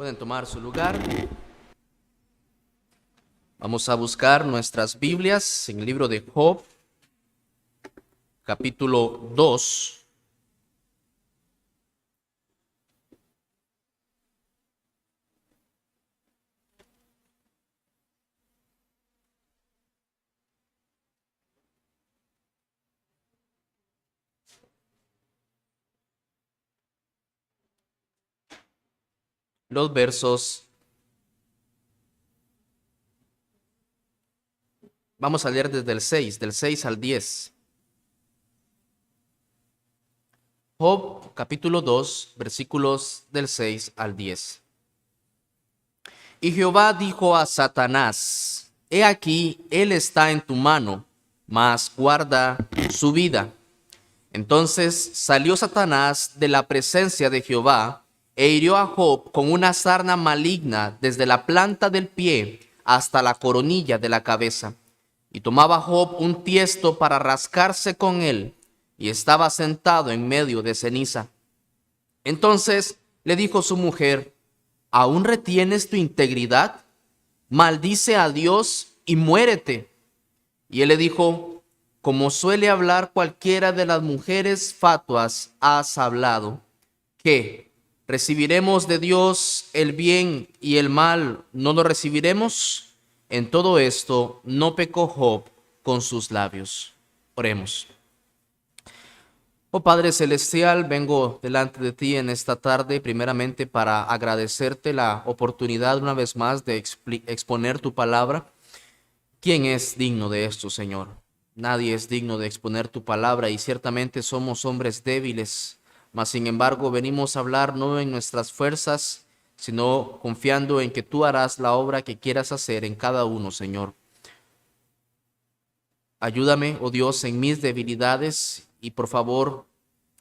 Pueden tomar su lugar. Vamos a buscar nuestras Biblias en el libro de Job, capítulo 2. Los versos, vamos a leer desde del 6 al 10. Job, capítulo 2, versículos del 6 al 10. Y Jehová dijo a Satanás: He aquí, él está en tu mano, mas guarda su vida. Entonces salió Satanás de la presencia de Jehová, e hirió a Job con una sarna maligna desde la planta del pie hasta la coronilla de la cabeza. Y tomaba Job un tiesto para rascarse con él, y estaba sentado en medio de ceniza. Entonces le dijo su mujer: ¿Aún retienes tu integridad? Maldice a Dios y muérete. Y él le dijo: Como suele hablar cualquiera de las mujeres fatuas, has hablado. ¿Qué? ¿Recibiremos de Dios el bien y el mal no lo recibiremos? En todo esto no pecó Job con sus labios. Oremos. Oh Padre Celestial, vengo delante de ti en esta tarde primeramente para agradecerte la oportunidad una vez más de exponer tu palabra. ¿Quién es digno de esto, Señor? Nadie es digno de exponer tu palabra y ciertamente somos hombres débiles. Mas sin embargo venimos a hablar no en nuestras fuerzas, sino confiando en que tú harás la obra que quieras hacer en cada uno, Señor. Ayúdame, oh Dios, en mis debilidades y por favor,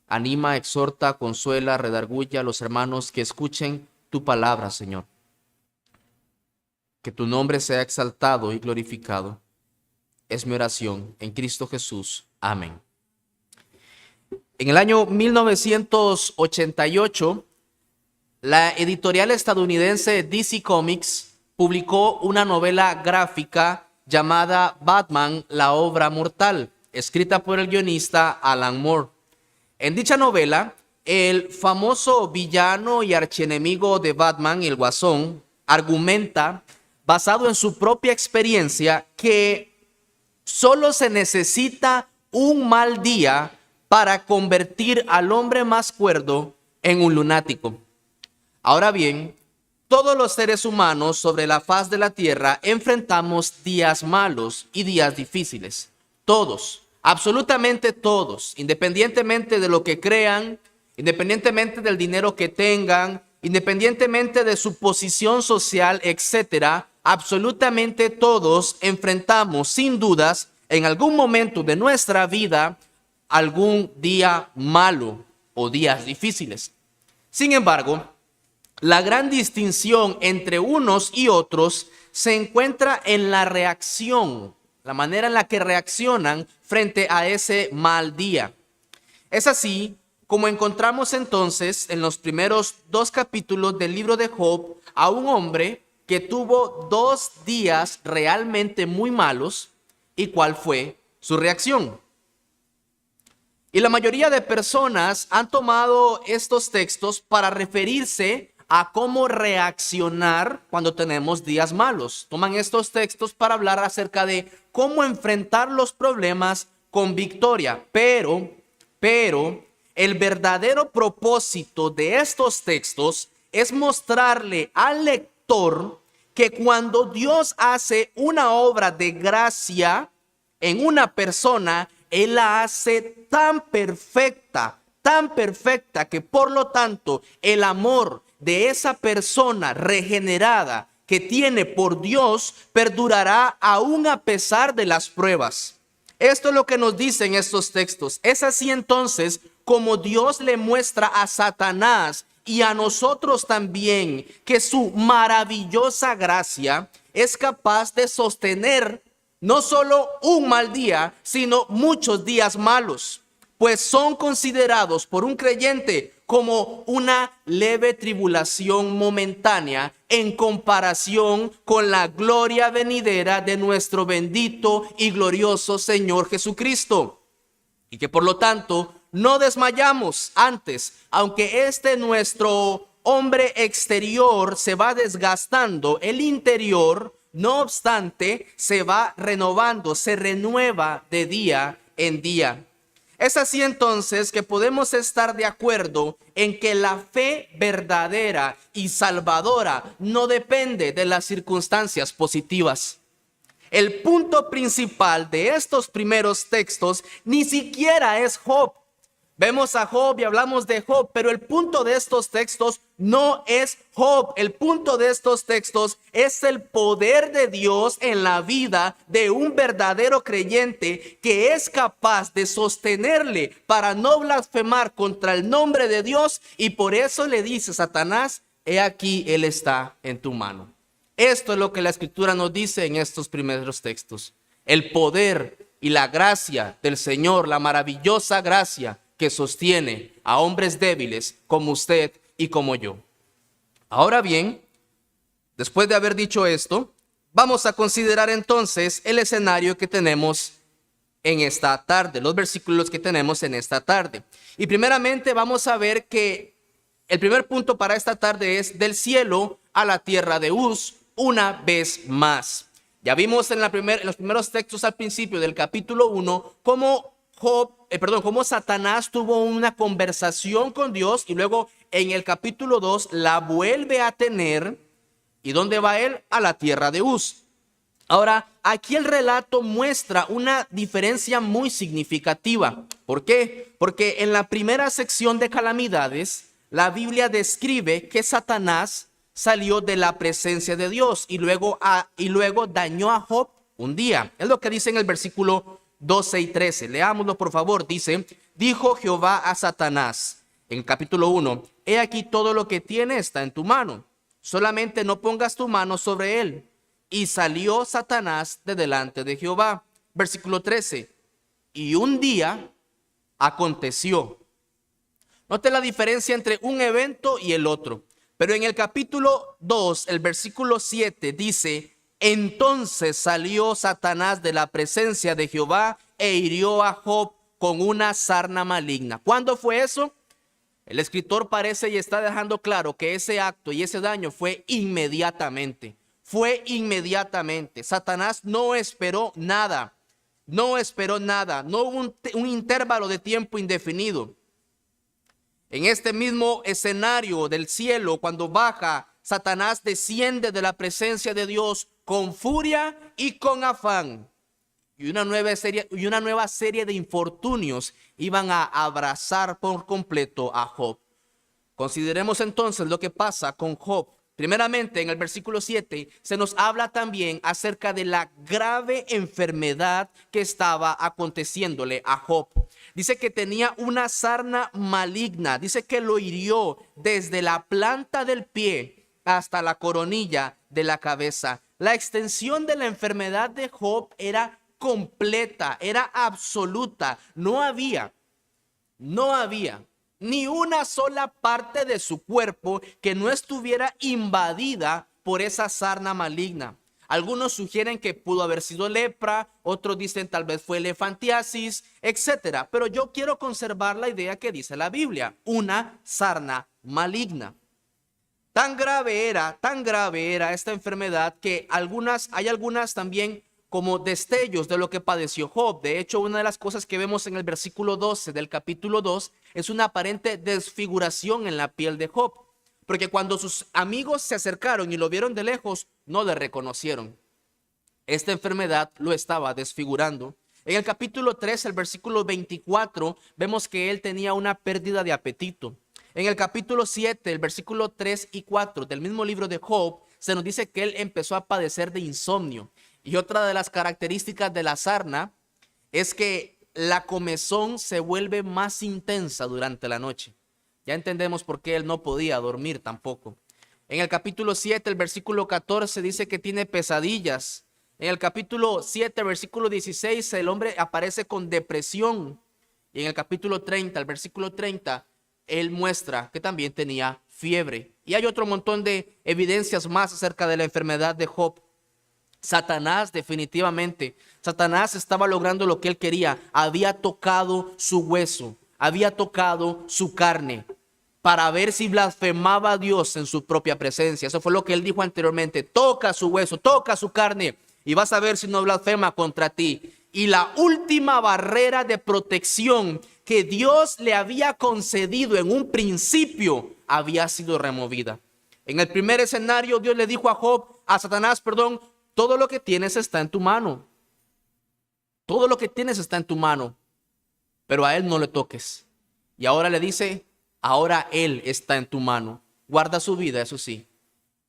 anima, exhorta, consuela, redarguye a los hermanos que escuchen tu palabra, Señor. Que tu nombre sea exaltado y glorificado. Es mi oración en Cristo Jesús. Amén. En el año 1988, la editorial estadounidense DC Comics publicó una novela gráfica llamada Batman, la obra mortal, escrita por el guionista Alan Moore. En dicha novela, el famoso villano y archienemigo de Batman, el Guasón, argumenta, basado en su propia experiencia, que solo se necesita un mal día para convertir al hombre más cuerdo en un lunático. Ahora bien, todos los seres humanos sobre la faz de la tierra enfrentamos días malos y días difíciles. Todos, absolutamente todos, independientemente de lo que crean, independientemente del dinero que tengan, independientemente de su posición social, etcétera, absolutamente todos enfrentamos sin dudas en algún momento de nuestra vida algún día malo o días difíciles. Sin embargo, la gran distinción entre unos y otros se encuentra en la reacción, la manera en la que reaccionan frente a ese mal día. Es así como encontramos entonces en los primeros 2 capítulos del libro de Job a un hombre que tuvo 2 días realmente muy malos. ¿Y cuál fue su reacción? Y la mayoría de personas han tomado estos textos para referirse a cómo reaccionar cuando tenemos días malos. Toman estos textos para hablar acerca de cómo enfrentar los problemas con victoria. Pero el verdadero propósito de estos textos es mostrarle al lector que cuando Dios hace una obra de gracia en una persona, Él la hace tan perfecta que por lo tanto el amor de esa persona regenerada que tiene por Dios perdurará aún a pesar de las pruebas. Esto es lo que nos dicen estos textos. Es así entonces como Dios le muestra a Satanás y a nosotros también que su maravillosa gracia es capaz de sostener no solo un mal día, sino muchos días malos, pues son considerados por un creyente como una leve tribulación momentánea en comparación con la gloria venidera de nuestro bendito y glorioso Señor Jesucristo. Y que por lo tanto no desmayamos antes, aunque nuestro hombre exterior se va desgastando, el interior, no obstante, se va renovando, se renueva de día en día. Es así entonces que podemos estar de acuerdo en que la fe verdadera y salvadora no depende de las circunstancias positivas. El punto principal de estos primeros textos ni siquiera es Job. Vemos a Job y hablamos de Job, pero el punto de estos textos no es Job. El punto de estos textos es el poder de Dios en la vida de un verdadero creyente que es capaz de sostenerle para no blasfemar contra el nombre de Dios, y por eso le dice Satanás: he aquí, él está en tu mano. Esto es lo que la Escritura nos dice en estos primeros textos. El poder y la gracia del Señor, la maravillosa gracia que sostiene a hombres débiles como usted y como yo. Ahora bien, después de haber dicho esto, vamos a considerar entonces el escenario que tenemos en esta tarde, los versículos que tenemos en esta tarde. Y primeramente vamos a ver que el primer punto para esta tarde es del cielo a la tierra de Uz, una vez más. Ya vimos en los primeros textos al principio del capítulo 1 cómo Satanás tuvo una conversación con Dios, y luego en el capítulo 2 la vuelve a tener. ¿Y dónde va él? A la tierra de Uz. Ahora, aquí el relato muestra una diferencia muy significativa. ¿Por qué? Porque en la primera sección de calamidades, la Biblia describe que Satanás salió de la presencia de Dios y luego dañó a Job un día. Es lo que dice en el versículo 12 y 13. Leámoslo por favor. Dice: dijo Jehová a Satanás, en el capítulo 1, he aquí todo lo que tiene está en tu mano, solamente no pongas tu mano sobre él. Y salió Satanás de delante de Jehová. Versículo 13. Y un día aconteció. Note la diferencia entre un evento y el otro. Pero en el capítulo 2, el versículo 7 dice: entonces salió Satanás de la presencia de Jehová e hirió a Job con una sarna maligna. ¿Cuándo fue eso? El escritor parece y está dejando claro que ese acto y ese daño fue inmediatamente. Fue inmediatamente. Satanás no esperó nada. No esperó nada. No hubo un intervalo de tiempo indefinido. En este mismo escenario del cielo, cuando baja, Satanás desciende de la presencia de Dios con furia y con afán. Y una nueva serie de infortunios iban a abrazar por completo a Job. Consideremos entonces lo que pasa con Job. Primeramente, en el versículo 7 se nos habla también acerca de la grave enfermedad que estaba aconteciéndole a Job. Dice que tenía una sarna maligna. Dice que lo hirió desde la planta del pie hasta la coronilla de la cabeza. La extensión de la enfermedad de Job era completa, era absoluta. No había ni una sola parte de su cuerpo que no estuviera invadida por esa sarna maligna. Algunos sugieren que pudo haber sido lepra, otros dicen tal vez fue elefantiasis, etcétera. Pero yo quiero conservar la idea que dice la Biblia: una sarna maligna. Tan grave era esta enfermedad que hay algunas también como destellos de lo que padeció Job. De hecho, una de las cosas que vemos en el versículo 12 del capítulo 2 es una aparente desfiguración en la piel de Job. Porque cuando sus amigos se acercaron y lo vieron de lejos, no le reconocieron. Esta enfermedad lo estaba desfigurando. En el capítulo 3, el versículo 24, vemos que él tenía una pérdida de apetito. En el capítulo 7, el versículo 3 y 4 del mismo libro de Job, se nos dice que él empezó a padecer de insomnio. Y otra de las características de la sarna es que la comezón se vuelve más intensa durante la noche. Ya entendemos por qué él no podía dormir tampoco. En el capítulo 7, el versículo 14 dice que tiene pesadillas. En el capítulo 7, versículo 16, el hombre aparece con depresión. Y en el capítulo 30, el versículo 30, él muestra que también tenía fiebre. Y hay otro montón de evidencias más acerca de la enfermedad de Job. Satanás, definitivamente, Satanás estaba logrando lo que él quería. Había tocado su hueso, había tocado su carne, para ver si blasfemaba a Dios en su propia presencia. Eso fue lo que él dijo anteriormente: toca su hueso, toca su carne, y vas a ver si no blasfema contra ti. Y la última barrera de protección que Dios le había concedido en un principio había sido removida. En el primer escenario, Dios le dijo a Satanás, todo lo que tienes está en tu mano. Todo lo que tienes está en tu mano, pero a él no le toques. Y ahora le dice: ahora él está en tu mano. Guarda su vida, eso sí.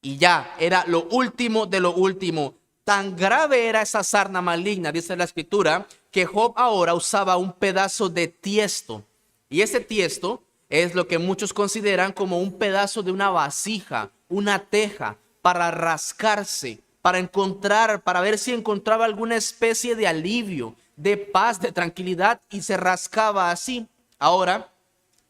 Y ya, era lo último de lo último. Tan grave era esa sarna maligna, dice la escritura, que Job ahora usaba un pedazo de tiesto. Y ese tiesto es lo que muchos consideran como un pedazo de una vasija, una teja, para rascarse, para ver si encontraba alguna especie de alivio, de paz, de tranquilidad, y se rascaba así. Ahora,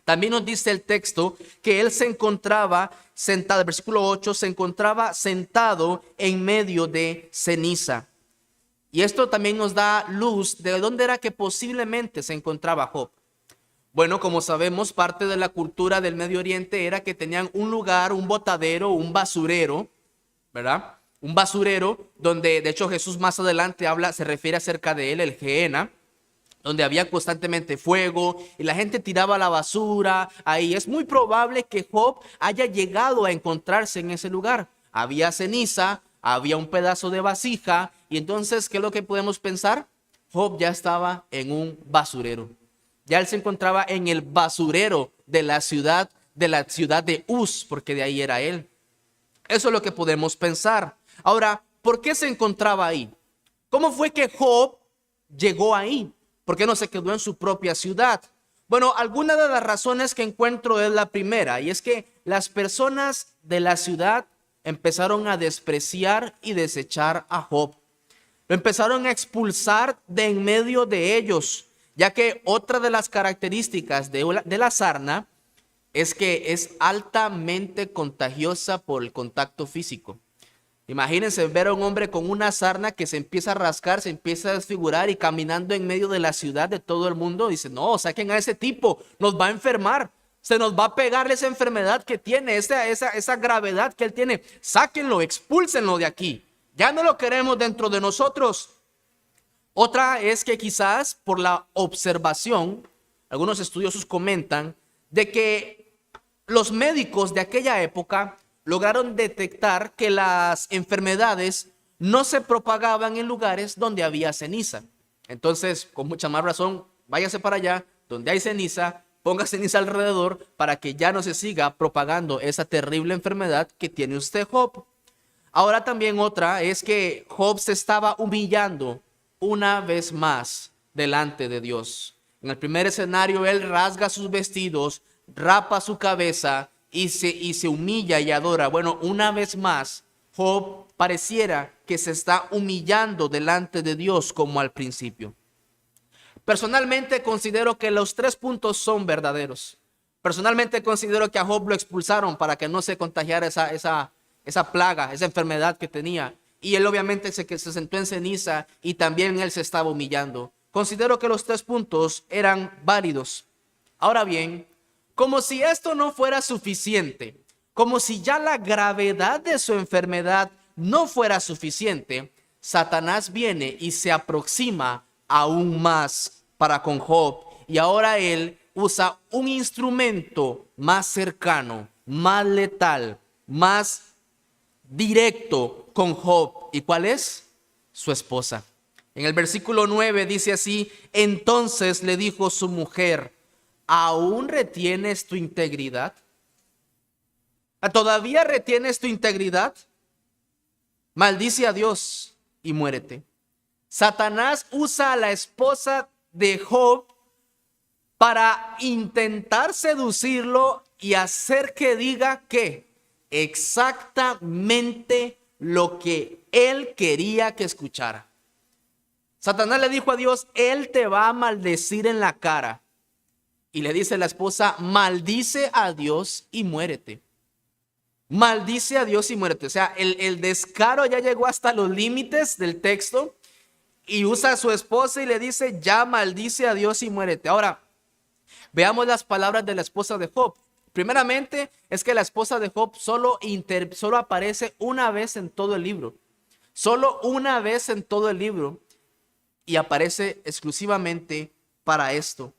también nos dice el texto que él se encontraba sentado, el versículo 8, se encontraba sentado en medio de ceniza. Y esto también nos da luz de dónde era que posiblemente se encontraba Job. Bueno, como sabemos, parte de la cultura del Medio Oriente era que tenían un lugar, un botadero, un basurero, ¿verdad? Un basurero donde, de hecho, Jesús más adelante se refiere acerca de él, el Gehenna, donde había constantemente fuego y la gente tiraba la basura ahí. Es muy probable que Job haya llegado a encontrarse en ese lugar. Había ceniza, había un pedazo de vasija, y entonces, ¿qué es lo que podemos pensar? Job ya estaba en un basurero. Ya él se encontraba en el basurero de la ciudad de Uz, porque de ahí era él. Eso es lo que podemos pensar. Ahora, ¿por qué se encontraba ahí? ¿Cómo fue que Job llegó ahí? ¿Por qué no se quedó en su propia ciudad? Bueno, alguna de las razones que encuentro es la primera, y es que las personas de la ciudad empezaron a despreciar y desechar a Job. Lo empezaron a expulsar de en medio de ellos, ya que otra de las características de la sarna es que es altamente contagiosa por el contacto físico. Imagínense ver a un hombre con una sarna que se empieza a rascar, se empieza a desfigurar, y caminando en medio de la ciudad de todo el mundo. Dice: no, saquen a ese tipo, nos va a enfermar, se nos va a pegar esa enfermedad que tiene, esa gravedad que él tiene. Sáquenlo, expúlsenlo de aquí, ya no lo queremos dentro de nosotros. Otra es que quizás por la observación, algunos estudiosos comentan de que los médicos de aquella época lograron detectar que las enfermedades no se propagaban en lugares donde había ceniza. Entonces, con mucha más razón, váyase para allá donde hay ceniza, ponga ceniza alrededor para que ya no se siga propagando esa terrible enfermedad que tiene usted, Job. Ahora también otra es que Job se estaba humillando una vez más delante de Dios. En el primer escenario, él rasga sus vestidos, rapa su cabeza y se humilla y adora. Bueno, una vez más, Job pareciera que se está humillando delante de Dios como al principio. Personalmente considero que los 3 puntos son verdaderos. Personalmente considero que a Job lo expulsaron para que no se contagiara esa plaga, esa enfermedad que tenía. Y él obviamente se sentó en ceniza y también él se estaba humillando. Considero que los 3 puntos eran válidos. Ahora bien, como si esto no fuera suficiente, como si ya la gravedad de su enfermedad no fuera suficiente, Satanás viene y se aproxima aún más para con Job. Y ahora él usa un instrumento más cercano, más letal, más directo con Job. ¿Y cuál es? Su esposa. En el versículo 9 dice así: entonces le dijo su mujer: ¿aún retienes tu integridad? ¿Todavía retienes tu integridad? Maldice a Dios y muérete. Satanás usa a la esposa de Job para intentar seducirlo y hacer que diga que exactamente lo que él quería que escuchara. Satanás le dijo a Dios: él te va a maldecir en la cara. Y le dice la esposa, maldice a Dios y muérete. Maldice a Dios y muérete. O sea, el descaro ya llegó hasta los límites del texto. Y usa a su esposa y le dice, ya maldice a Dios y muérete. Ahora, veamos las palabras de la esposa de Job. Primeramente, es que la esposa de Job solo aparece una vez en todo el libro. Solo una vez en todo el libro. Y aparece exclusivamente para esto.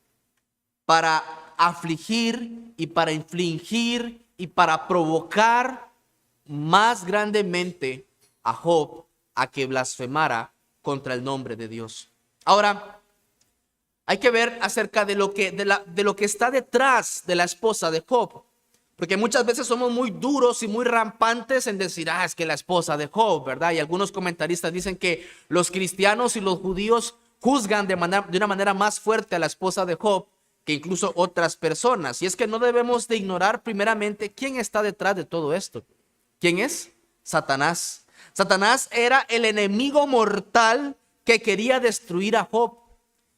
Para afligir y para infligir y para provocar más grandemente a Job a que blasfemara contra el nombre de Dios. Ahora, hay que ver acerca de lo que está detrás de la esposa de Job. Porque muchas veces somos muy duros y muy rampantes en decir, es que la esposa de Job, ¿verdad? Y algunos comentaristas dicen que los cristianos y los judíos juzgan de una manera más fuerte a la esposa de Job que incluso otras personas. Y es que no debemos de ignorar primeramente quién está detrás de todo esto. ¿Quién es? Satanás. Satanás era el enemigo mortal que quería destruir a Job.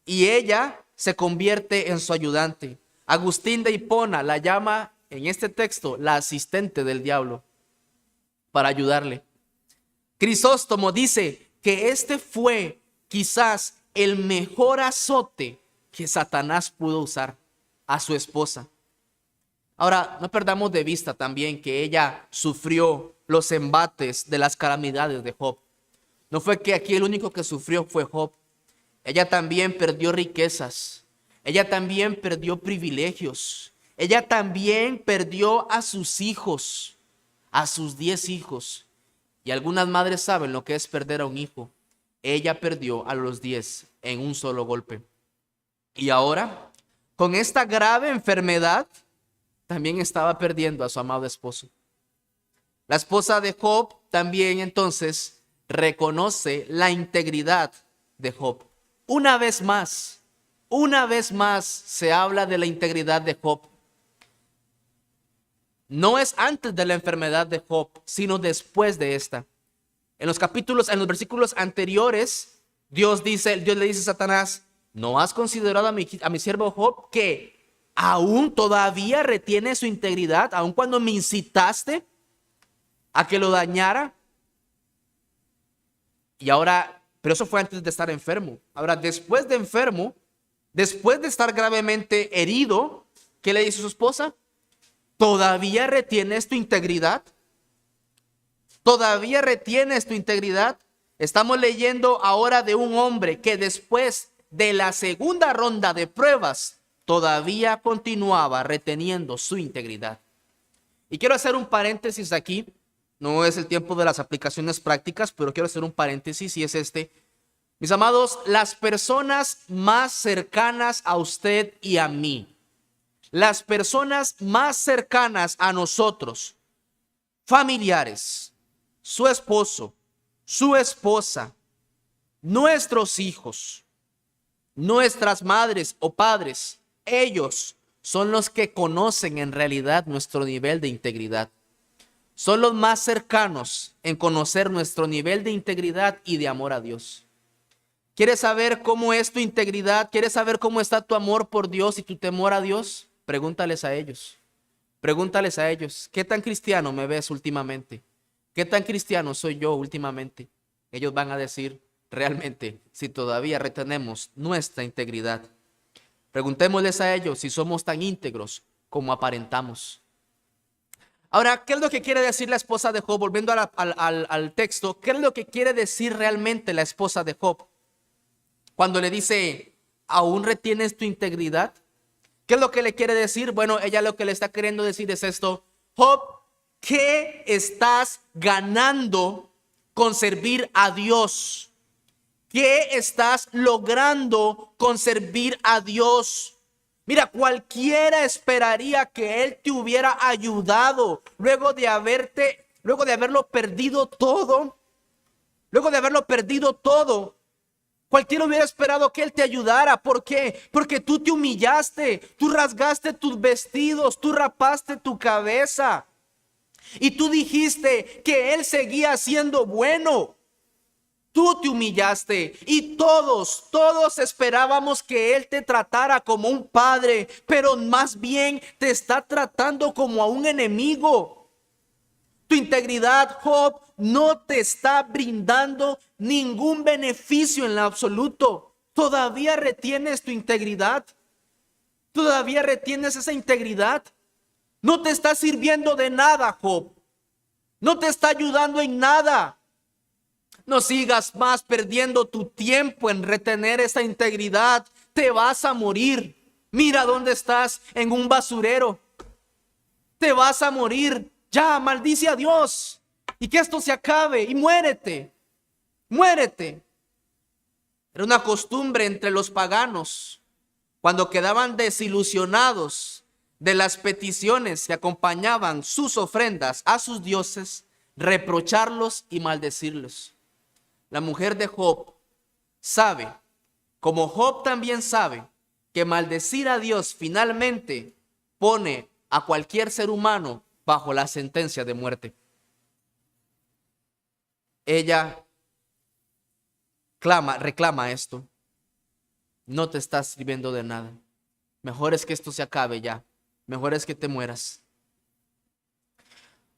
Y ella se convierte en su ayudante. Agustín de Hipona la llama en este texto la asistente del diablo para ayudarle. Crisóstomo dice que este fue quizás el mejor azote que Satanás pudo usar a su esposa. Ahora, no perdamos de vista también que ella sufrió los embates de las calamidades de Job. No fue que aquí el único que sufrió fue Job. Ella también perdió riquezas. Ella también perdió privilegios. Ella también perdió a sus hijos, a sus 10 hijos. Y algunas madres saben lo que es perder a un hijo. Ella perdió a los 10 en un solo golpe. Y ahora, con esta grave enfermedad, también estaba perdiendo a su amado esposo. La esposa de Job también entonces reconoce la integridad de Job. Una vez más se habla de la integridad de Job. No es antes de la enfermedad de Job, sino después de esta. En los versículos anteriores, Dios le dice a Satanás, ¿no has considerado a mi siervo Job que aún todavía retiene su integridad, aun cuando me incitaste a que lo dañara? Y ahora, pero eso fue antes de estar enfermo. Ahora, después de enfermo, después de estar gravemente herido, ¿qué le dice su esposa? ¿Todavía retienes tu integridad? ¿Todavía retienes tu integridad? Estamos leyendo ahora de un hombre que después de la segunda ronda de pruebas todavía continuaba reteniendo su integridad. Y quiero hacer un paréntesis aquí. No es el tiempo de las aplicaciones prácticas, pero quiero hacer un paréntesis y es este. Mis amados, las personas más cercanas a usted y a mí, las personas más cercanas a nosotros, familiares, su esposo, su esposa, nuestros hijos, nuestras madres o padres, ellos son los que conocen en realidad nuestro nivel de integridad. Son los más cercanos en conocer nuestro nivel de integridad y de amor a Dios. ¿Quieres saber cómo es tu integridad? ¿Quieres saber cómo está tu amor por Dios y tu temor a Dios? Pregúntales a ellos. Pregúntales a ellos. ¿Qué tan cristiano me ves últimamente? ¿Qué tan cristiano soy yo últimamente? Ellos van a decir realmente si todavía retenemos nuestra integridad. Preguntémosles a ellos si somos tan íntegros como aparentamos. Ahora, ¿qué es lo que quiere decir la esposa de Job? Volviendo al texto, ¿qué es lo que quiere decir realmente la esposa de Job? Cuando le dice, ¿aún retienes tu integridad? ¿Qué es lo que le quiere decir? Bueno, ella lo que le está queriendo decir es esto. Job, ¿qué estás ganando con servir a Dios? ¿Qué estás logrando con servir a Dios? Mira, cualquiera esperaría que Él te hubiera ayudado luego de haberlo perdido todo. Luego de haberlo perdido todo. Cualquiera hubiera esperado que Él te ayudara. ¿Por qué? Porque tú te humillaste, tú rasgaste tus vestidos, tú rapaste tu cabeza. Y tú dijiste que Él seguía siendo bueno. Tú te humillaste y todos esperábamos que Él te tratara como un padre, pero más bien te está tratando como a un enemigo. Tu integridad, Job, no te está brindando ningún beneficio en lo absoluto. ¿Todavía retienes tu integridad? ¿Todavía retienes esa integridad? No te está sirviendo de nada, Job. No te está ayudando en nada. No sigas más perdiendo tu tiempo en retener esa integridad. Te vas a morir. Mira dónde estás, en un basurero. Te vas a morir. Ya, maldice a Dios y que esto se acabe y muérete. Muérete. Era una costumbre entre los paganos, cuando quedaban desilusionados de las peticiones que acompañaban sus ofrendas a sus dioses, reprocharlos y maldecirlos. La mujer de Job sabe, como Job también sabe, que maldecir a Dios finalmente pone a cualquier ser humano bajo la sentencia de muerte. Ella reclama esto. No te estás sirviendo de nada. Mejor es que esto se acabe ya. Mejor es que te mueras.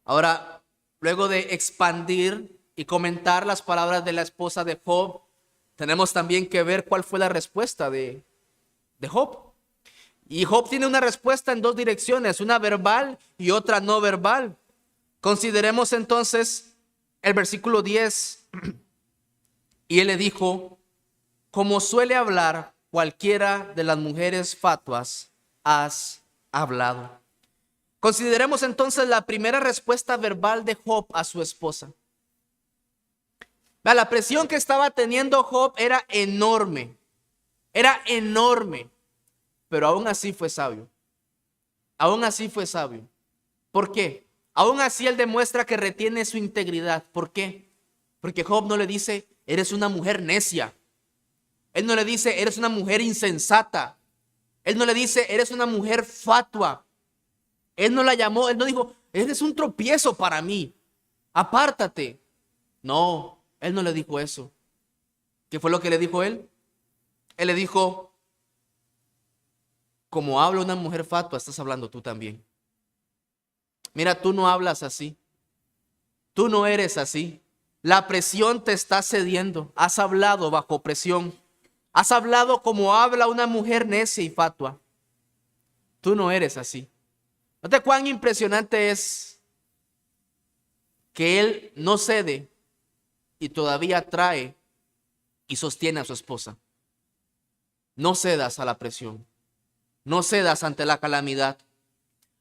Ahora, luego de expandir y comentar las palabras de la esposa de Job, tenemos también que ver cuál fue la respuesta de Job. Y Job tiene una respuesta en dos direcciones, una verbal y otra no verbal. Consideremos entonces el versículo 10. Y él le dijo: como suele hablar cualquiera de las mujeres fatuas, has hablado. Consideremos entonces la primera respuesta verbal de Job a su esposa. La presión que estaba teniendo Job era enorme. Era enorme. Pero aún así fue sabio. Aún así fue sabio. ¿Por qué? Aún así él demuestra que retiene su integridad. ¿Por qué? Porque Job no le dice: eres una mujer necia. Él no le dice: eres una mujer insensata. Él no le dice: eres una mujer fatua. Él no la llamó, él no dijo: eres un tropiezo para mí, apártate. No, él no le dijo eso. ¿Qué fue lo que le dijo él? Él le dijo: como habla una mujer fatua, estás hablando tú también. Mira, tú no hablas así. Tú no eres así. La presión te está cediendo. Has hablado bajo presión. Has hablado como habla una mujer necia y fatua. Tú no eres así. ¿Note cuán impresionante es que él no cede y todavía trae y sostiene a su esposa? No cedas a la presión. No cedas ante la calamidad.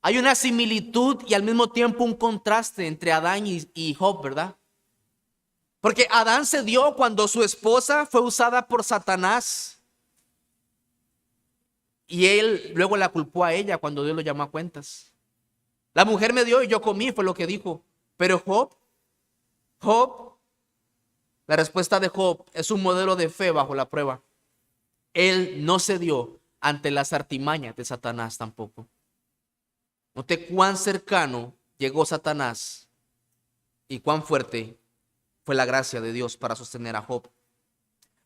Hay una similitud y al mismo tiempo un contraste entre Adán y Job, ¿verdad? Porque Adán cedió cuando su esposa fue usada por Satanás. Y él luego la culpó a ella cuando Dios lo llamó a cuentas. La mujer me dio y yo comí, fue lo que dijo. Pero Job, la respuesta de Job es un modelo de fe bajo la prueba. Él no cedió ante las artimañas de Satanás tampoco. Note cuán cercano llegó Satanás y cuán fuerte fue la gracia de Dios para sostener a Job.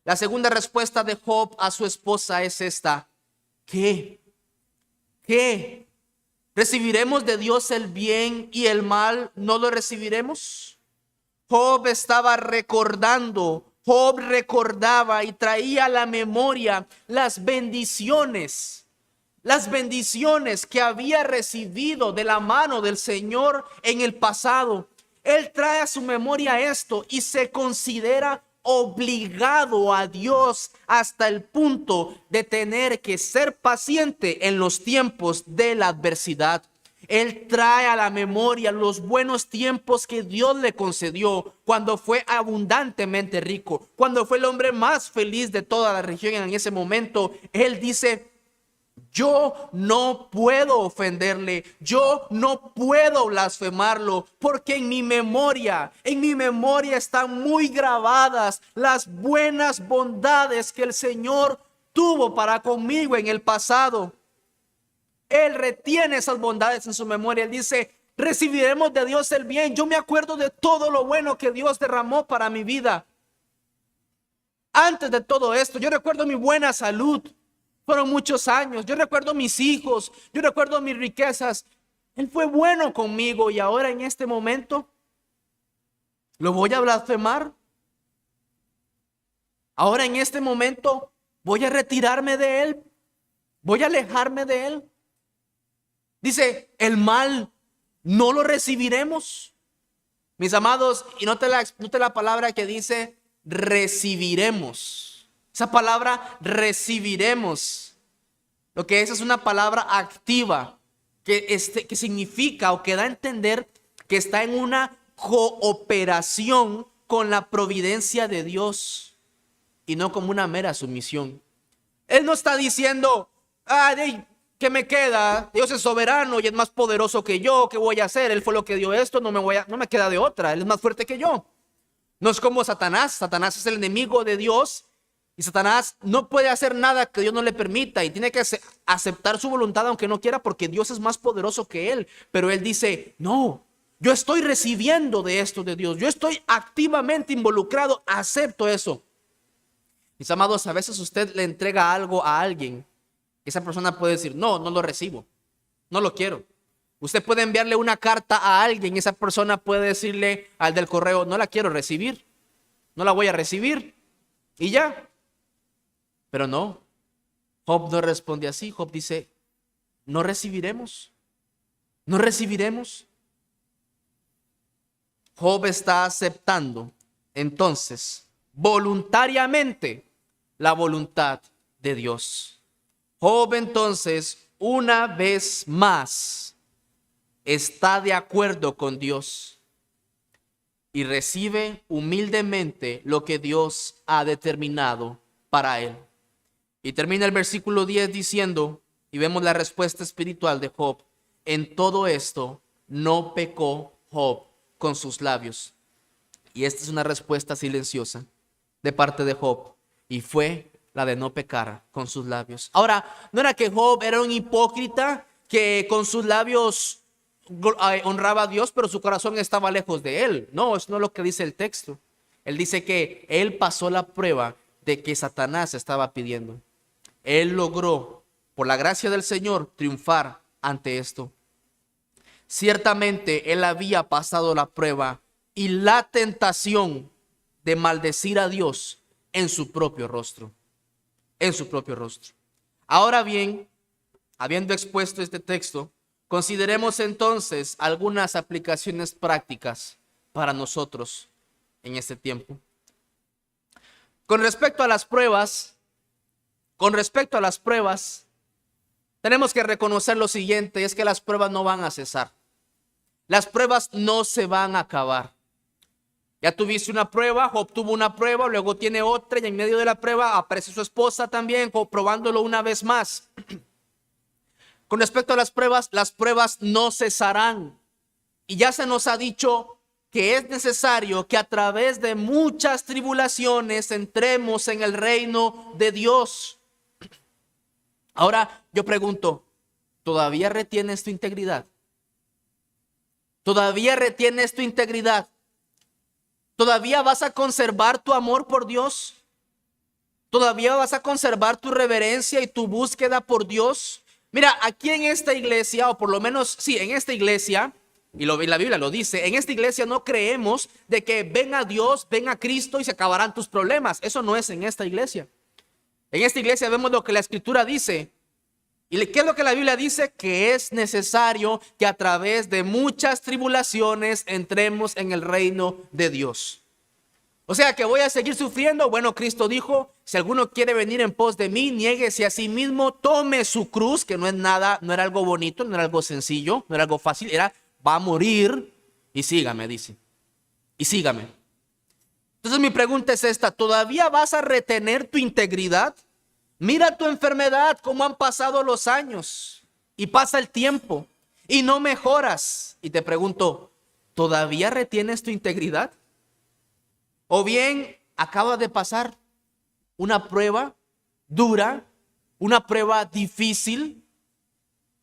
La segunda respuesta de Job a su esposa es esta: ¿qué? ¿Recibiremos de Dios el bien y el mal no lo recibiremos? Job estaba recordando, Job recordaba y traía a la memoria las bendiciones que había recibido de la mano del Señor en el pasado. Él trae a su memoria esto y se considera obligado a Dios hasta el punto de tener que ser paciente en los tiempos de la adversidad. Él trae a la memoria los buenos tiempos que Dios le concedió cuando fue abundantemente rico, cuando fue el hombre más feliz de toda la región en ese momento. Él dice: yo no puedo ofenderle, yo no puedo blasfemarlo, porque en mi memoria están muy grabadas las buenas bondades que el Señor tuvo para conmigo en el pasado. Él retiene esas bondades en su memoria. Él dice: recibiremos de Dios el bien. Yo me acuerdo de todo lo bueno que Dios derramó para mi vida. Antes de todo esto, yo recuerdo mi buena salud. Fueron muchos años. Yo recuerdo mis hijos. Yo recuerdo mis riquezas. Él fue bueno conmigo y ahora en este momento lo voy a blasfemar. Ahora en este momento voy a retirarme de él. Voy a alejarme de él. Dice, el mal no lo recibiremos. Mis amados, y note la palabra que dice recibiremos. Esa palabra recibiremos. Lo que es una palabra activa que significa o que da a entender que está en una cooperación con la providencia de Dios y no como una mera sumisión. Él no está diciendo, ¿qué me queda? Dios es soberano y es más poderoso que yo. ¿Qué voy a hacer? Él fue lo que dio esto, no me queda de otra. Él es más fuerte que yo. No es como Satanás. Satanás es el enemigo de Dios y Satanás no puede hacer nada que Dios no le permita y tiene que aceptar su voluntad aunque no quiera, porque Dios es más poderoso que él. Pero él dice, no, yo estoy recibiendo de esto de Dios. Yo estoy activamente involucrado, acepto eso. Mis amados, a veces usted le entrega algo a alguien. Esa persona puede decir, no lo recibo, no lo quiero. Usted puede enviarle una carta a alguien y esa persona puede decirle al del correo, no la quiero recibir, no la voy a recibir y ya. Pero no, Job no responde así. Job dice, no recibiremos, no recibiremos. Job está aceptando entonces voluntariamente la voluntad de Dios. Job entonces una vez más está de acuerdo con Dios y recibe humildemente lo que Dios ha determinado para él. Y termina el versículo 10 diciendo, y vemos la respuesta espiritual de Job, en todo esto no pecó Job con sus labios. Y esta es una respuesta silenciosa de parte de Job, y fue la de no pecar con sus labios. Ahora, no era que Job era un hipócrita que con sus labios honraba a Dios, pero su corazón estaba lejos de él. No, eso no es lo que dice el texto. Él dice que él pasó la prueba de que Satanás estaba pidiendo. Él logró, por la gracia del Señor, triunfar ante esto. Ciertamente él había pasado la prueba y la tentación de maldecir a Dios en su propio rostro. En su propio rostro. Ahora bien, habiendo expuesto este texto, consideremos entonces algunas aplicaciones prácticas para nosotros en este tiempo. Con respecto a las pruebas, tenemos que reconocer lo siguiente, es que las pruebas no van a cesar. Las pruebas no se van a acabar. Ya tuviste una prueba, Job tuvo una prueba, luego tiene otra y en medio de la prueba aparece su esposa también, probándolo una vez más. Con respecto a las pruebas no cesarán. Y ya se nos ha dicho que es necesario que a través de muchas tribulaciones entremos en el reino de Dios. Ahora yo pregunto, ¿todavía retienes tu integridad? ¿Todavía retienes tu integridad? ¿Todavía vas a conservar tu amor por Dios? ¿Todavía vas a conservar tu reverencia y tu búsqueda por Dios? Mira, aquí en esta iglesia, o por lo menos, sí, en esta iglesia, y la Biblia lo dice, en esta iglesia no creemos de que ven a Dios, ven a Cristo y se acabarán tus problemas. Eso no es en esta iglesia. En esta iglesia vemos lo que la Escritura dice. ¿Y qué es lo que la Biblia dice? Que es necesario que a través de muchas tribulaciones entremos en el reino de Dios. O sea, que voy a seguir sufriendo. Bueno, Cristo dijo, si alguno quiere venir en pos de mí, niéguese a sí mismo, tome su cruz, que no es nada, no era algo bonito, no era algo sencillo, no era algo fácil, va a morir y sígame, dice. Y sígame. Entonces mi pregunta es esta, ¿todavía vas a retener tu integridad? Mira tu enfermedad, cómo han pasado los años y pasa el tiempo y no mejoras. Y te pregunto, ¿todavía retienes tu integridad? O bien acaba de pasar una prueba dura, una prueba difícil.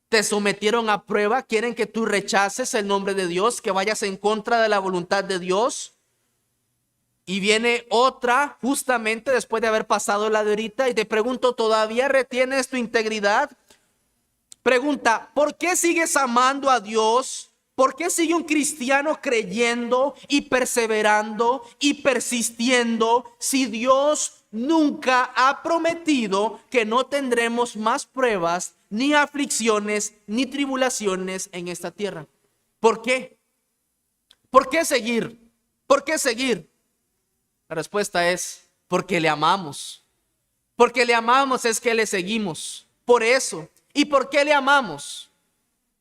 Te sometieron a prueba, quieren que tú rechaces el nombre de Dios, que vayas en contra de la voluntad de Dios. Y viene otra justamente después de haber pasado la de ahorita y te pregunto, ¿todavía retienes tu integridad? Pregunta, ¿por qué sigues amando a Dios? ¿Por qué sigue un cristiano creyendo y perseverando y persistiendo si Dios nunca ha prometido que no tendremos más pruebas, ni aflicciones, ni tribulaciones en esta tierra? ¿Por qué? ¿Por qué seguir? ¿Por qué seguir? La respuesta es porque le amamos. Porque le amamos es que le seguimos. Por eso. ¿Y por qué le amamos?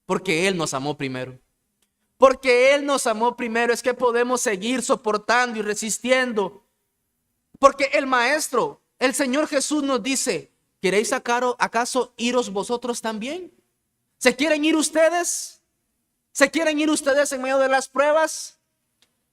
Porque Él nos amó primero. Porque Él nos amó primero es que podemos seguir soportando y resistiendo. Porque el Maestro, el Señor Jesús nos dice, ¿queréis acaso iros vosotros también? ¿Se quieren ir ustedes? ¿Se quieren ir ustedes en medio de las pruebas?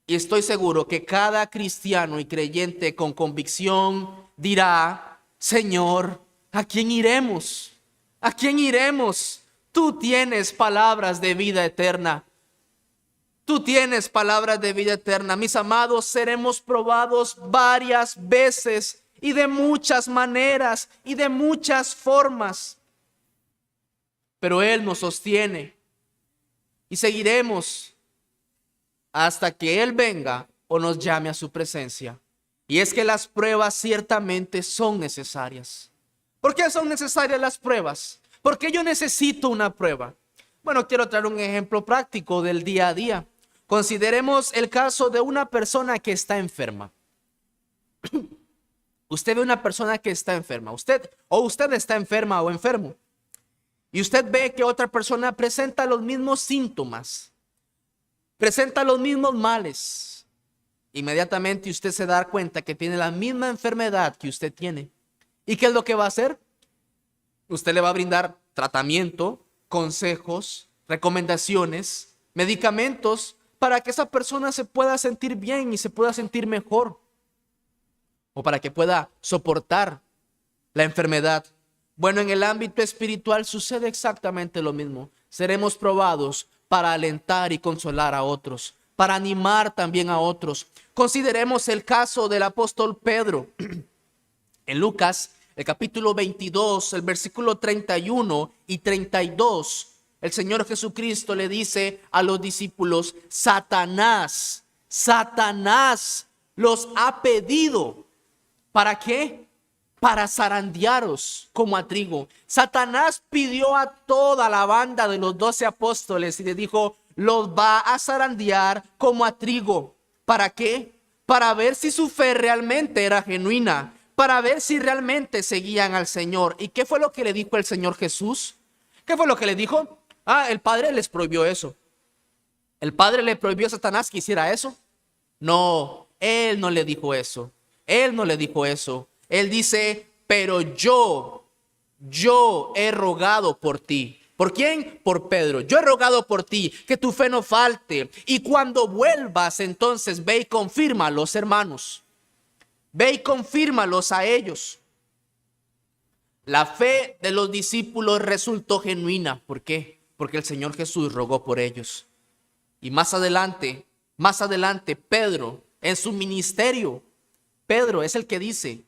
Y estoy seguro que cada cristiano y creyente con convicción dirá, Señor, ¿a quién iremos? ¿A quién iremos? Tú tienes palabras de vida eterna. Tú tienes palabras de vida eterna. Mis amados, seremos probados varias veces y de muchas maneras y de muchas formas. Pero Él nos sostiene y seguiremos hasta que Él venga o nos llame a su presencia. Y es que las pruebas ciertamente son necesarias. ¿Por qué son necesarias las pruebas? ¿Por qué yo necesito una prueba? Bueno, quiero traer un ejemplo práctico del día a día. Consideremos el caso de una persona que está enferma. Usted ve una persona que está enferma. Usted está enferma o enfermo. Y usted ve que otra persona presenta los mismos síntomas. Presenta los mismos males. Inmediatamente usted se da cuenta que tiene la misma enfermedad que usted tiene. ¿Y qué es lo que va a hacer? Usted le va a brindar tratamiento, consejos, recomendaciones, medicamentos para que esa persona se pueda sentir bien y se pueda sentir mejor. O para que pueda soportar la enfermedad. Bueno, en el ámbito espiritual sucede exactamente lo mismo. Seremos probados para alentar y consolar a otros, para animar también a otros. Consideremos el caso del apóstol Pedro. En Lucas, el capítulo 22, el versículo 31 y 32, el Señor Jesucristo le dice a los discípulos, Satanás los ha pedido. ¿Para qué? Para zarandearos como a trigo. Satanás pidió a toda la banda de los 12 apóstoles y le dijo, los va a zarandear como a trigo. ¿Para qué? Para ver si su fe realmente era genuina, para ver si realmente seguían al Señor. ¿Y qué fue lo que le dijo el Señor Jesús? ¿Qué fue lo que le dijo? El Padre les prohibió eso. ¿El Padre le prohibió a Satanás que hiciera eso? No, Él no le dijo eso. Él no le dijo eso. Él dice, pero yo he rogado por ti. ¿Por quién? Por Pedro. Yo he rogado por ti, que tu fe no falte. Y cuando vuelvas, entonces ve y confírmalos, hermanos. Ve y confírmalos a ellos. La fe de los discípulos resultó genuina. ¿Por qué? Porque el Señor Jesús rogó por ellos. Y más adelante, Pedro, en su ministerio, Pedro es el que dice,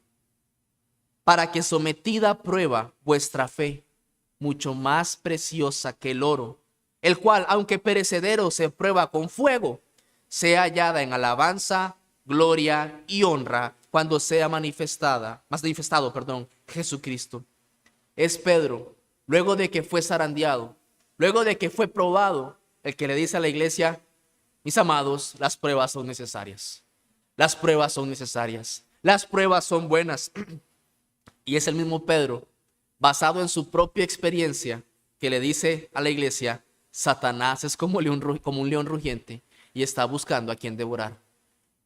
para que sometida a prueba vuestra fe, mucho más preciosa que el oro, el cual, aunque perecedero, se prueba con fuego, sea hallada en alabanza, gloria y honra cuando sea manifestado, Jesucristo. Es Pedro, luego de que fue zarandeado, luego de que fue probado, el que le dice a la iglesia, mis amados, las pruebas son necesarias. Las pruebas son necesarias. Las pruebas son buenas. Y es el mismo Pedro, basado en su propia experiencia, que le dice a la iglesia, Satanás es como un león rugiente y está buscando a quien devorar.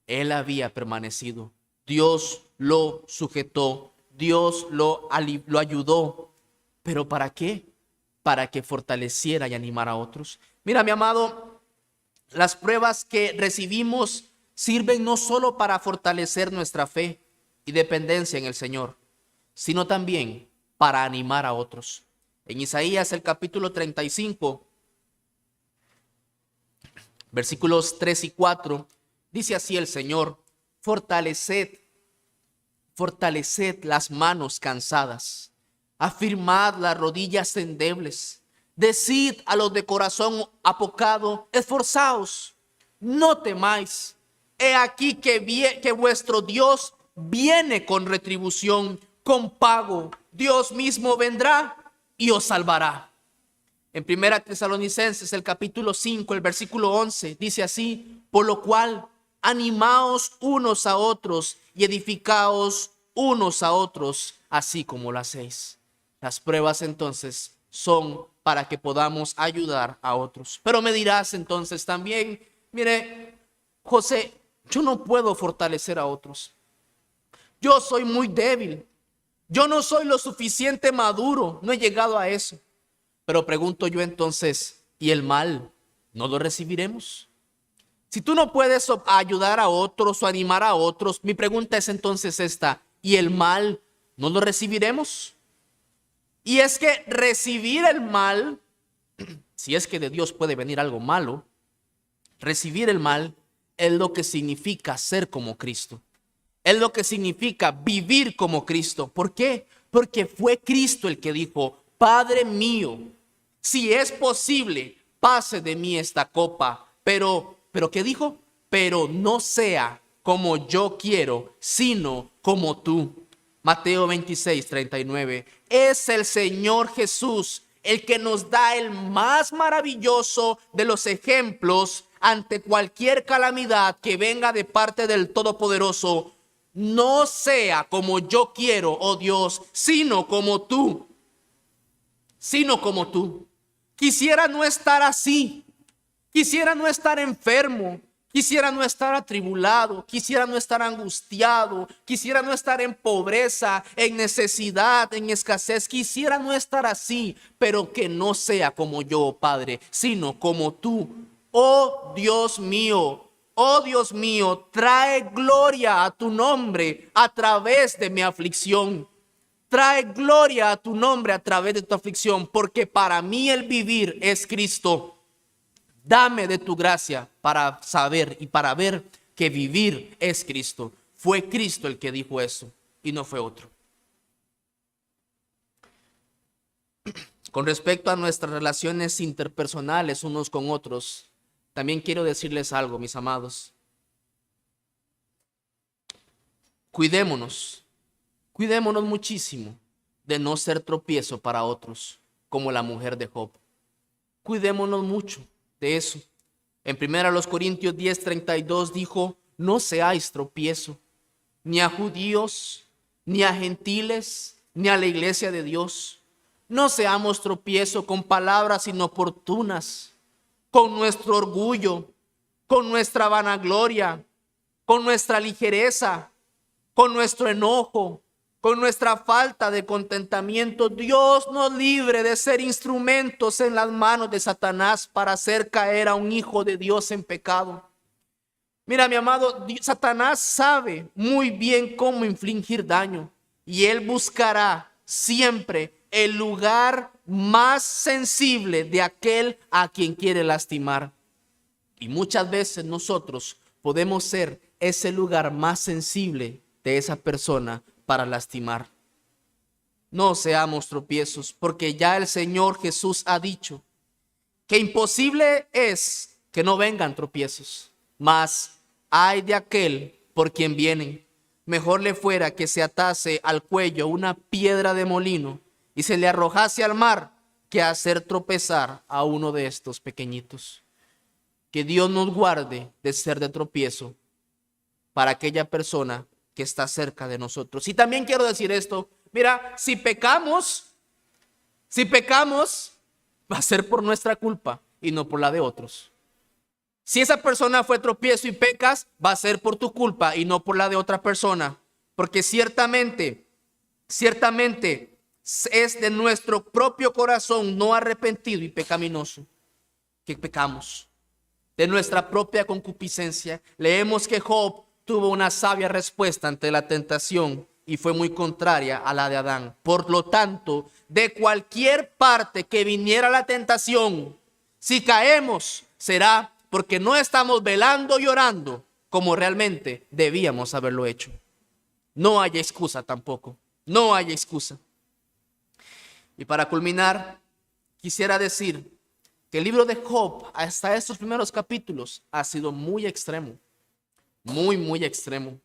Él había permanecido. Dios lo sujetó. Dios lo ayudó. ¿Pero para qué? Para que fortaleciera y animara a otros. Mira, mi amado, las pruebas que recibimos sirven no solo para fortalecer nuestra fe y dependencia en el Señor, sino también para animar a otros. En Isaías, el capítulo 35, versículos 3 y 4, dice así el Señor, fortaleced las manos cansadas, afirmad las rodillas endebles, decid a los de corazón apocado, esforzaos, no temáis, he aquí que vuestro Dios viene con retribución, con pago, Dios mismo vendrá y os salvará. En 1 Tesalonicenses, el capítulo 5, el versículo 11, dice así: por lo cual, animaos unos a otros y edificaos unos a otros, así como lo hacéis. Las pruebas entonces son para que podamos ayudar a otros. Pero me dirás entonces también, mire, José, yo no puedo fortalecer a otros. Yo soy muy débil. Yo no soy lo suficiente maduro. No he llegado a eso. Pero pregunto yo entonces, ¿y el mal no lo recibiremos? Si tú no puedes ayudar a otros o animar a otros, mi pregunta es entonces esta: ¿y el mal no lo recibiremos? Y es que recibir el mal, si es que de Dios puede venir algo malo, recibir el mal es lo que significa ser como Cristo. Es lo que significa vivir como Cristo. ¿Por qué? Porque fue Cristo el que dijo: Padre mío, si es posible, pase de mí esta copa. Pero ¿qué dijo? Pero no sea como yo quiero, sino como tú. Mateo 26, 39. Es el Señor Jesús el que nos da el más maravilloso de los ejemplos ante cualquier calamidad que venga de parte del Todopoderoso. No sea como yo quiero, oh Dios, sino como tú. Sino como tú. Quisiera no estar así. Quisiera no estar enfermo. Quisiera no estar atribulado. Quisiera no estar angustiado. Quisiera no estar en pobreza, en necesidad, en escasez. Quisiera no estar así, pero que no sea como yo, Padre, sino como tú. Oh Dios mío, trae gloria a tu nombre a través de mi aflicción. Trae gloria a tu nombre a través de tu aflicción, porque para mí el vivir es Cristo. Dame de tu gracia para saber y para ver que vivir es Cristo. Fue Cristo el que dijo eso y no fue otro. Con respecto a nuestras relaciones interpersonales unos con otros, también quiero decirles algo, mis amados. Cuidémonos muchísimo de no ser tropiezo para otros, como la mujer de Job. Cuidémonos mucho de eso. En 1 Corintios 10:32 dijo: no seáis tropiezo, ni a judíos, ni a gentiles, ni a la iglesia de Dios. No seamos tropiezo con palabras inoportunas, con nuestro orgullo, con nuestra vanagloria, con nuestra ligereza, con nuestro enojo, con nuestra falta de contentamiento. Dios nos libre de ser instrumentos en las manos de Satanás para hacer caer a un hijo de Dios en pecado. Mira, mi amado, Satanás sabe muy bien cómo infligir daño y él buscará siempre el lugar más sensible de aquel a quien quiere lastimar. Y muchas veces nosotros podemos ser ese lugar más sensible de esa persona para lastimar. No seamos tropiezos, porque ya el Señor Jesús ha dicho que imposible es que no vengan tropiezos, mas ay de aquel por quien vienen. Mejor le fuera que se atase al cuello una piedra de molino y se le arrojase al mar, que hacer tropezar a uno de estos pequeñitos. Que Dios nos guarde de ser de tropiezo para aquella persona que está cerca de nosotros. Y también quiero decir esto: mira, si pecamos, va a ser por nuestra culpa y no por la de otros. Si esa persona fue tropiezo y pecas, va a ser por tu culpa y no por la de otra persona. Porque ciertamente es de nuestro propio corazón no arrepentido y pecaminoso que pecamos. De nuestra propia concupiscencia. Leemos que Job tuvo una sabia respuesta ante la tentación y fue muy contraria a la de Adán. Por lo tanto, de cualquier parte que viniera la tentación, si caemos, será porque no estamos velando y orando como realmente debíamos haberlo hecho. No hay excusa tampoco. No hay excusa. Y para culminar, quisiera decir que el libro de Job, hasta estos primeros capítulos, ha sido muy extremo. Muy extremo.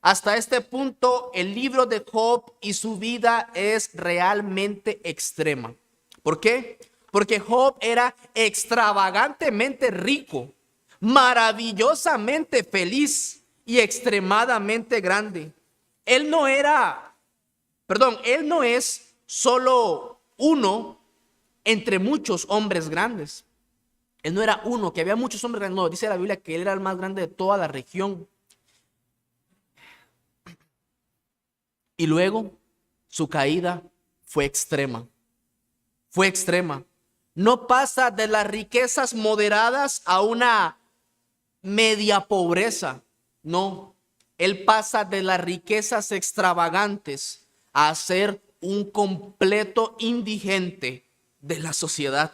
Hasta este punto, el libro de Job y su vida es realmente extrema. ¿Por qué? Porque Job era extravagantemente rico, maravillosamente feliz y extremadamente grande. Él no es solo uno entre muchos hombres grandes. Él no era uno, que había muchos hombres grandes. No, dice la Biblia que él era el más grande de toda la región. Y luego su caída fue extrema. Fue extrema. No pasa de las riquezas moderadas a una media pobreza. No, él pasa de las riquezas extravagantes a ser un completo indigente de la sociedad.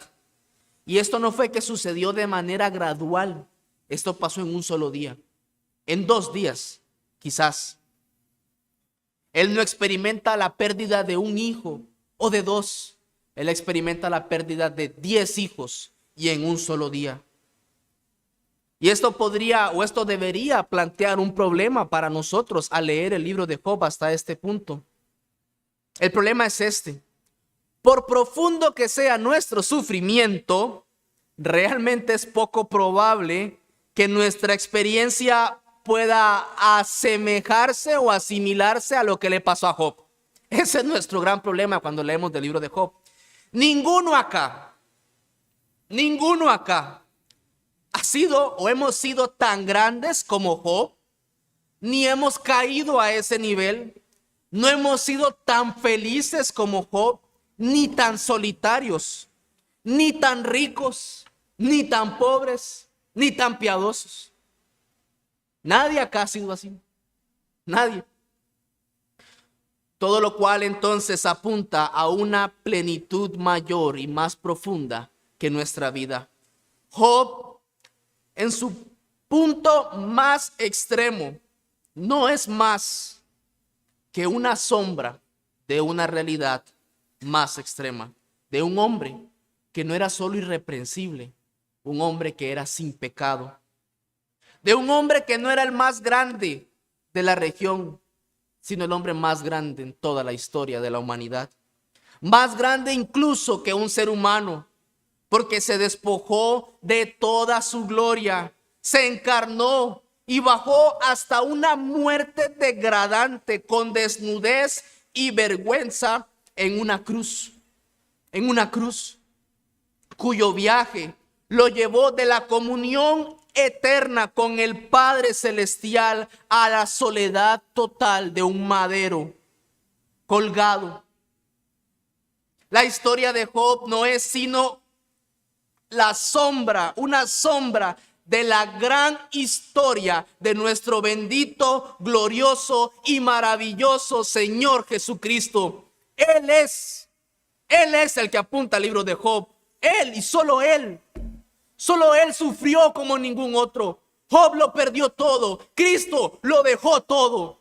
Y esto no fue que sucedió de manera gradual. Esto pasó en un solo día, en 2 días, quizás. Él no experimenta la pérdida de un hijo o de 2. Él experimenta la pérdida de 10 hijos y en un solo día. Y esto debería plantear un problema para nosotros al leer el libro de Job hasta este punto. El problema es este: por profundo que sea nuestro sufrimiento, realmente es poco probable que nuestra experiencia pueda asemejarse o asimilarse a lo que le pasó a Job. Ese es nuestro gran problema cuando leemos del libro de Job. Ninguno acá ha sido o hemos sido tan grandes como Job, ni hemos caído a ese nivel. No hemos sido tan felices como Job, ni tan solitarios, ni tan ricos, ni tan pobres, ni tan piadosos. Nadie acá ha sido así. Nadie. Todo lo cual entonces apunta a una plenitud mayor y más profunda que nuestra vida. Job, en su punto más extremo, no es más que una sombra de una realidad más extrema, de un hombre que no era solo irreprensible, un hombre que era sin pecado, de un hombre que no era el más grande de la región, sino el hombre más grande en toda la historia de la humanidad, más grande incluso que un ser humano, porque se despojó de toda su gloria, se encarnó y bajó hasta una muerte degradante con desnudez y vergüenza en una cruz, cuyo viaje lo llevó de la comunión eterna con el Padre Celestial a la soledad total de un madero colgado. La historia de Job no es sino una sombra de la gran historia de nuestro bendito, glorioso y maravilloso Señor Jesucristo. Él es el que apunta al libro de Job. Él y solo Él. Solo Él sufrió como ningún otro. Job lo perdió todo. Cristo lo dejó todo.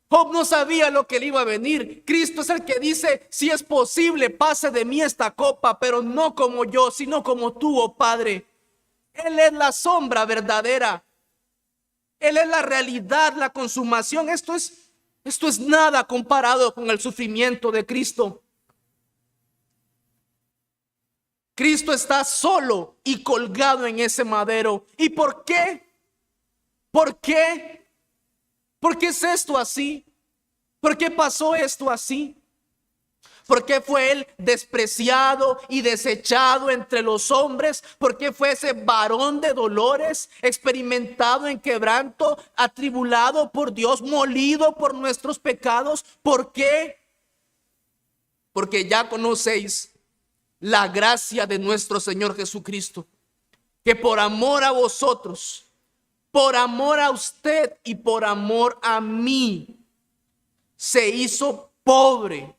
Job no sabía lo que le iba a venir. Cristo es el que dice: si es posible, pase de mí esta copa, pero no como yo, sino como tú, oh Padre. Él es la sombra verdadera. Él es la realidad, la consumación. Esto es nada comparado con el sufrimiento de Cristo. Cristo está solo y colgado en ese madero. ¿Y por qué? ¿Por qué? ¿Por qué es esto así? ¿Por qué pasó esto así? ¿Por qué fue él despreciado y desechado entre los hombres? ¿Por qué fue ese varón de dolores, experimentado en quebranto, atribulado por Dios, molido por nuestros pecados? ¿Por qué? Porque ya conocéis la gracia de nuestro Señor Jesucristo, que por amor a vosotros, por amor a usted y por amor a mí, se hizo pobre.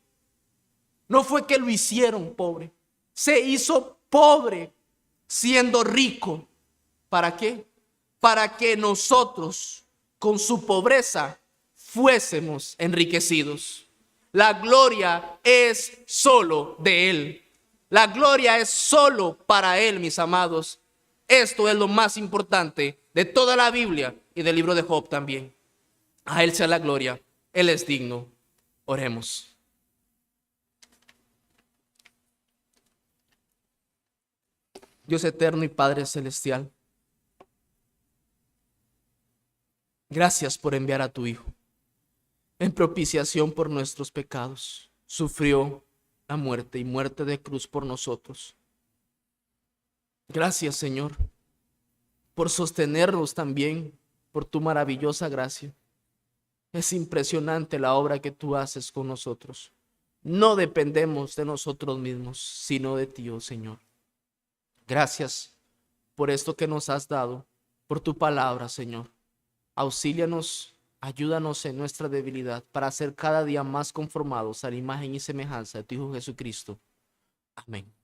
No fue que lo hicieron pobre, se hizo pobre siendo rico. ¿Para qué? para que nosotros con su pobreza fuésemos enriquecidos. La gloria es solo de Él. La gloria es solo para Él, mis amados. Esto es lo más importante de toda la Biblia y del libro de Job también. A Él sea la gloria. Él es digno. Oremos. Dios eterno y Padre celestial, gracias por enviar a tu Hijo en propiciación por nuestros pecados. Sufrió la muerte y muerte de cruz por nosotros. Gracias, Señor, por sostenernos también, por tu maravillosa gracia. Es impresionante la obra que tú haces con nosotros. No dependemos de nosotros mismos, sino de ti, oh Señor. Gracias por esto que nos has dado, por tu palabra, Señor. Auxílianos, ayúdanos en nuestra debilidad para ser cada día más conformados a la imagen y semejanza de tu Hijo Jesucristo. Amén.